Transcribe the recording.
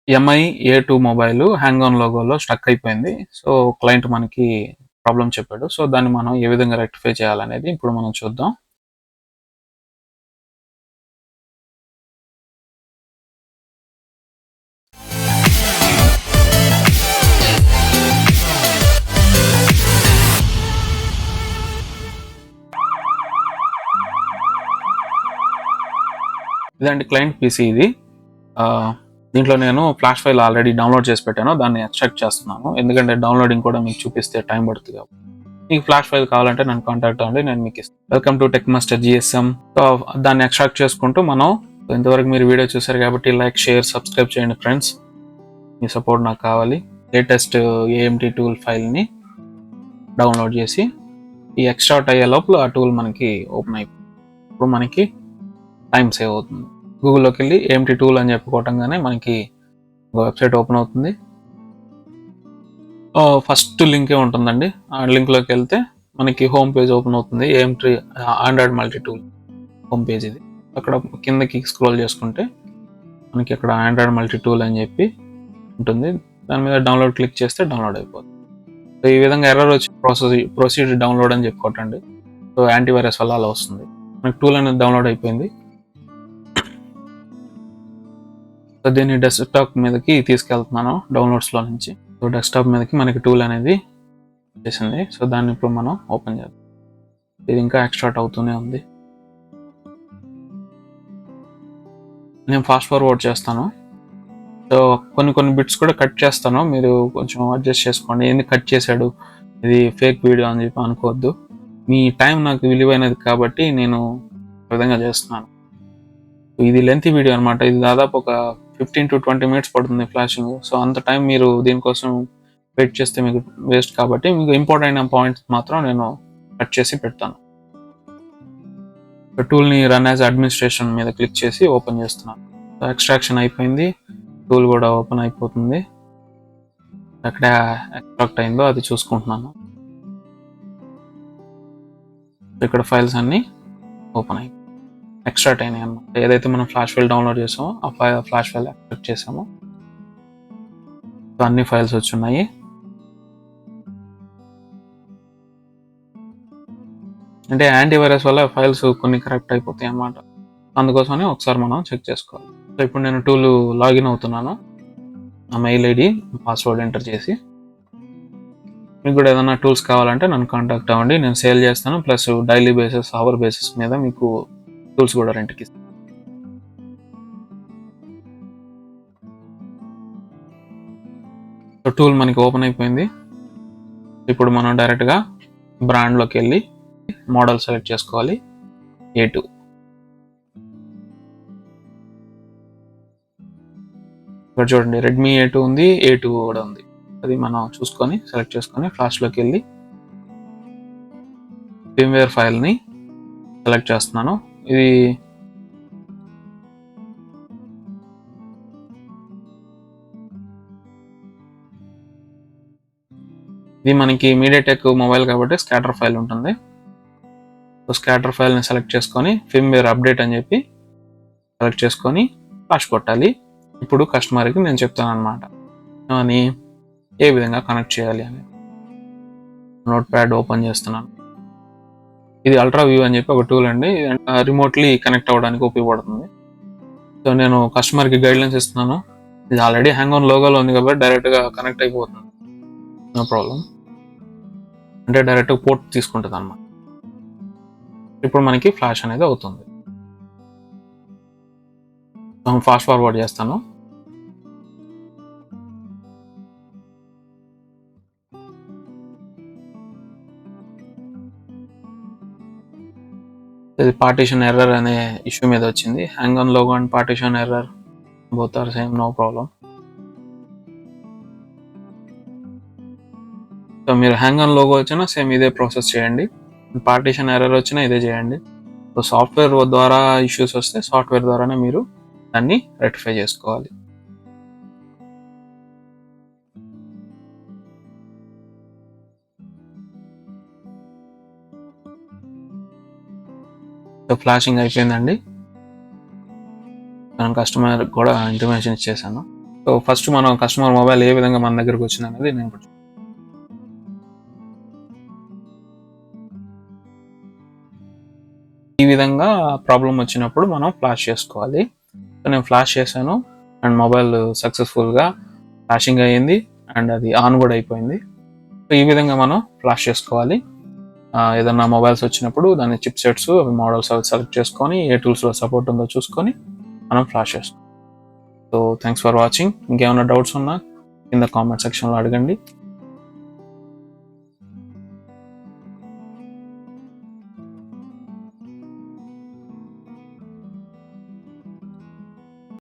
MI A2 mobile hang on లోగోలో stuck అయిపోయింది. So client మనకి ప్రాబ్లమ్ చెప్పాడు. సో దాన్ని మనం ఏ విధంగా రెక్టిఫై చేయాలనేది ఇప్పుడు మనం చూద్దాం. ఇదండి క్లయింట్ పీసీ ఇది. దీంట్లో నేను ఫ్లాష్ ఫైల్ ఆల్రెడీ డౌన్లోడ్ చేసి పెట్టాను. దాన్ని ఎక్స్ట్రాక్ట్ చేస్తున్నాను. ఎందుకంటే డౌన్లోడింగ్ కూడా మీకు చూపిస్తే టైం పడుతుంది కాబట్టి. మీకు ఫ్లాష్ ఫైల్ కావాలంటే నన్ను కాంటాక్ట్ అవ్వండి, నేను మీకు ఇస్తాను. Welcome to tech master GSM. దాన్ని ఎక్స్ట్రాక్ట్ చేసుకుంటూ మనం ఇంతవరకు మీరు వీడియో చూసారు కాబట్టి లైక్, షేర్, సబ్స్క్రైబ్ చేయండి ఫ్రెండ్స్. మీ సపోర్ట్ నాకు కావాలి. లేటెస్ట్ AMT టూల్ ఫైల్ని డౌన్లోడ్ చేసి ఈ ఎక్స్ట్రాక్ట్ అయ్యే లోపల ఆ టూల్ మనకి ఓపెన్ అయిపోతుంది. ఇప్పుడు మనకి టైం సేవ్ అవుతుంది. గూగుల్లోకి వెళ్ళి AMT టూల్ అని చెప్పుకోవటంగానే మనకి ఒక వెబ్సైట్ ఓపెన్ అవుతుంది. ఫస్ట్ లింకే ఉంటుందండి. ఆ లింక్లోకి వెళ్తే మనకి హోమ్ పేజ్ ఓపెన్ అవుతుంది. AMT Android multi tool home page ఇది. అక్కడ కిందకి స్క్రోల్ చేసుకుంటే మనకి అక్కడ ఆండ్రాయిడ్ మల్టీ టూల్ అని చెప్పి ఉంటుంది. దాని మీద డౌన్లోడ్ క్లిక్ చేస్తే డౌన్లోడ్ అయిపోతుంది. సో ఈ విధంగా ఎర్రర్ వచ్చి ప్రొసీడ్ డౌన్లోడ్ అని చెప్పుకోవటండి. సో యాంటీవైరస్ వల్ల అలా వస్తుంది. మనకి టూల్ అనేది డౌన్లోడ్ అయిపోయింది. సో దీన్ని డెస్క్టాప్ మీదకి తీసుకెళ్తున్నాను డౌన్లోడ్స్లో నుంచి. సో డెస్క్టాప్ మీదకి మనకి టూల్ అనేది చేసింది. సో దాన్ని ఇప్పుడు మనం ఓపెన్ చేద్దాం. ఇది ఇంకా ఎక్స్ట్రాక్ట్ అవుతూనే ఉంది. నేను ఫాస్ట్ ఫార్వర్డ్ చేస్తాను. సో కొన్ని బిట్స్ కూడా కట్ చేస్తాను. మీరు కొంచెం అడ్జస్ట్ చేసుకోండి. ఎందుకు కట్ చేశాడు, ఇది ఫేక్ వీడియో అని చెప్పి అనుకోవద్దు. మీ టైం నాకు విలువైనది కాబట్టి నేను ఈ విధంగా చేస్తున్నాను. ఇది లెంతీ వీడియో అనమాట. ఇది దాదాపు ఒక 15 to 20 minutes పడుతుంది ఫ్లాషింగ్. సో అంత టైం మీరు దీనికోసం వెయిట్ చేస్తే మీకు వేస్ట్ కాబట్టి మీకు ఇంపార్టెంట్ అయిన పాయింట్స్ మాత్రం నేను కట్ చేసి పెడతాను. టూల్ని రన్ యాజ్ అడ్మినిస్ట్రేషన్ మీద క్లిక్ చేసి ఓపెన్ చేస్తున్నాను. సో ఎక్స్ట్రాక్షన్ అయిపోయింది. టూల్ కూడా ఓపెన్ అయిపోతుంది. ఎక్కడ ఎక్స్ట్రాక్ట్ అయిందో అది చూసుకుంటున్నాను. ఇక్కడ ఫైల్స్ అన్నీ ఓపెన్ అయిపోయి ఎక్స్ట్రాక్ట్ అయినాయి అన్నమాట. ఏదైతే మనం ఫ్లాష్ ఫైల్ డౌన్లోడ్ చేసామో ఆ ఫ్లాష్ ఫైల్ ఎక్స్ట్రాక్ట్ చేసామో అన్ని ఫైల్స్ వచ్చున్నాయి. అంటే యాంటీవైరస్ వల్ల ఫైల్స్ కొన్ని కరెక్ట్ అయిపోతాయి అన్నమాట. అందుకోసమని ఒకసారి మనం చెక్ చేసుకోవాలి. సో ఇప్పుడు నేను టూల్ లాగిన్ అవుతున్నాను. నా మెయిల్ ఐడి పాస్వర్డ్ ఎంటర్ చేసి. మీకు కూడా ఏదైనా టూల్స్ కావాలంటే నన్ను కాంటాక్ట్ అవ్వండి. నేను సేల్ చేస్తాను. Plus daily basis, hour basis మీద మీకు టూల్స్ కూడా రెంట్కి ఇస్తాను. సో టూల్ మనకి ఓపెన్ అయిపోయింది. ఇప్పుడు మనం డైరెక్ట్గా బ్రాండ్లోకి వెళ్ళి మోడల్ సెలెక్ట్ చేసుకోవాలి. A2. ఇక్కడ చూడండి రెడ్మీ A2 ఉంది, A2 కూడా ఉంది. అది మనం చూసుకొని సెలెక్ట్ చేసుకొని ఫ్లాష్లోకి వెళ్ళి ఫర్మ్వేర్ ఫైల్ని సెలెక్ట్ చేస్తున్నాను. ఇది మనకి మీడియాటెక్ మొబైల్ కాబట్టి స్కాటర్ ఫైల్ ఉంటుంది. సో స్కాటర్ ఫైల్ని సెలెక్ట్ చేసుకొని ఫర్మ్వేర్ అప్డేట్ అని చెప్పి సెలెక్ట్ చేసుకొని ఫ్లాష్ కొట్టాలి. ఇప్పుడు కస్టమర్కి నేను చెప్తాను అనమాట అని ఏ విధంగా కనెక్ట్ చేయాలి అని. నోట్ ప్యాడ్ ఓపెన్ చేస్తున్నాను. ఇది అల్ట్రా వ్యూ అని చెప్పి ఒక టూల్ అండి. రిమోట్లీ కనెక్ట్ అవ్వడానికి ఉపయోగపడుతుంది. సో నేను కస్టమర్కి గైడ్లైన్స్ ఇస్తున్నాను. ఇది ఆల్రెడీ హ్యాంగ్ ఆన్ లోగోలో ఉంది కాబట్టి డైరెక్ట్గా కనెక్ట్ అయిపోతుంది. No problem. అంటే డైరెక్ట్గా పోర్ట్ తీసుకుంటుంది అన్నమాట. ఇప్పుడు మనకి ఫ్లాష్ అనేది అవుతుంది. ఫాస్ట్ ఫార్వర్డ్ చేస్తాను. ఇది పార్టీషన్ ఎర్రర్ అనే ఇష్యూ మీద వచ్చింది. Hang on logo and partition error both are same, no problem. So మీరు హ్యాంగ్ ఆన్ లోగో వచ్చినా సేమ్ ఇదే ప్రాసెస్ చేయండి. పార్టీషన్ ఎర్రర్ వచ్చినా ఇదే చేయండి. సో సాఫ్ట్వేర్ ద్వారా ఇష్యూస్ వస్తే సాఫ్ట్వేర్ ద్వారానే మీరు దాన్ని రెక్టిఫై చేసుకోవాలి. సో ఫ్లాషింగ్ అయిపోయిందండి. నేను కస్టమర్ కూడా ఇంటిమేషన్ ఇచ్చేసాను. సో ఫస్ట్ మనం కస్టమర్ మొబైల్ ఏ విధంగా మన దగ్గరకు వచ్చింది అనేది నేను ఇప్పుడు ఈ విధంగా ప్రాబ్లం వచ్చినప్పుడు మనం ఫ్లాష్ చేసుకోవాలి. సో నేను ఫ్లాష్ చేశాను అండ్ మొబైల్ సక్సెస్ఫుల్గా ఫ్లాషింగ్ అయ్యింది అండ్ అది ఆన్ కూడా అయిపోయింది. సో ఈ విధంగా మనం ఫ్లాష్ చేసుకోవాలి. ఏదన్నా మొబైల్స్ వచ్చినప్పుడు దాని చిప్ సెట్స్ మోడల్స్ అవి సెలెక్ట్ చేసుకొని ఏ టూల్స్లో సపోర్ట్ ఉందో చూసుకొని మనం ఫ్లాష్ చేసుకోవాలి. So thanks for watching. ఇంకేమైనా డౌట్స్ ఉన్నా కింద కామెంట్ సెక్షన్లో అడగండి.